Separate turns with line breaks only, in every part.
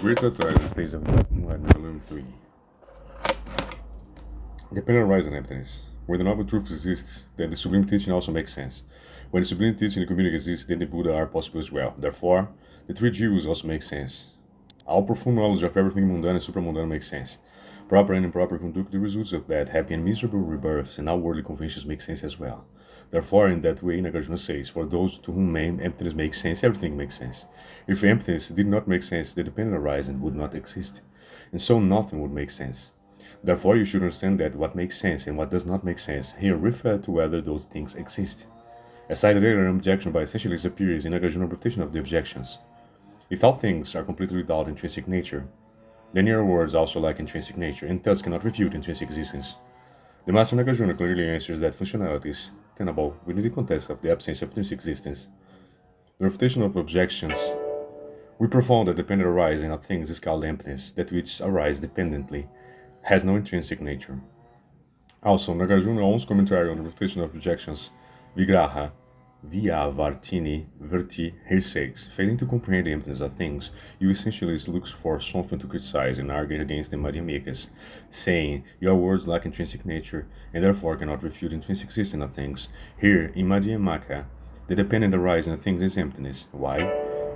Great Treatise, page of Volume 3. Dependent arising emptiness. Where the noble truth exists, then the sublime teaching also makes sense. When the sublime teaching in the community exists, then the Buddha are possible as well. Therefore, the three Jews also make sense. All profound knowledge of everything mundane and supramundane makes sense. Proper and improper conduct, the results of that, happy and miserable rebirths, and all worldly conventions make sense as well. Therefore, in that way, Nagarjuna says, for those to whom emptiness makes sense, everything makes sense. If emptiness did not make sense, the dependent arising would not exist, and so nothing would make sense. Therefore, you should understand that what makes sense and what does not make sense here refer to whether those things exist. As cited earlier, an objection by essentialist appears in Nagarjuna's interpretation of the objections. If all things are completely without intrinsic nature, then your words also lack intrinsic nature, and thus cannot refute intrinsic existence. The Master Nagarjuna clearly answers that functionality is tenable within the context of the absence of intrinsic existence. The refutation of objections. We profound that dependent arising of things is called emptiness, that which arises dependently has no intrinsic nature. Also, Nagarjuna's own commentary on the refutation of objections, Vigraha, Vyavartini Verti, he says, failing to comprehend the emptiness of things, you essentially look for something to criticize and argue against the Madhyamikas, saying, your words lack intrinsic nature, and therefore cannot refute intrinsic existence of things. Here, in Madhyamaka, the dependent arising of things is emptiness. Why?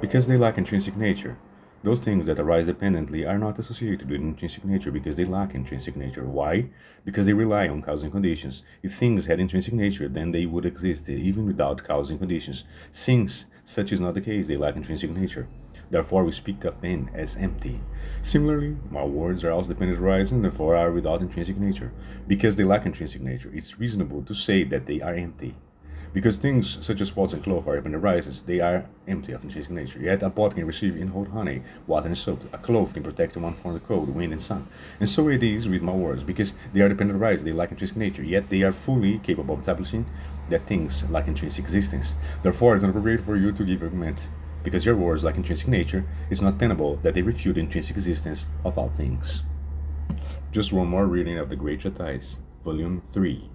Because they lack intrinsic nature. Those things that arise dependently are not associated with intrinsic nature because they lack intrinsic nature. Why? Because they rely on causing conditions. If things had intrinsic nature, then they would exist even without causing conditions. Since such is not the case, they lack intrinsic nature. Therefore, we speak of them as empty. Similarly, our words are also dependent arising, therefore are without intrinsic nature. Because they lack intrinsic nature, it's reasonable to say that they are empty. Because things such as pots and cloth are dependent arises, they are empty of intrinsic nature. Yet a pot can receive in hold honey, water and soap. A cloth can protect one from the cold, wind and sun. And so it is with my words, because they are dependent arising, they lack intrinsic nature. Yet they are fully capable of establishing that things lack intrinsic existence. Therefore, it's not appropriate for you to give argument. Because your words lack intrinsic nature, it's not tenable that they refute the intrinsic existence of all things. Just one more reading of the Great Treatise, Volume 3.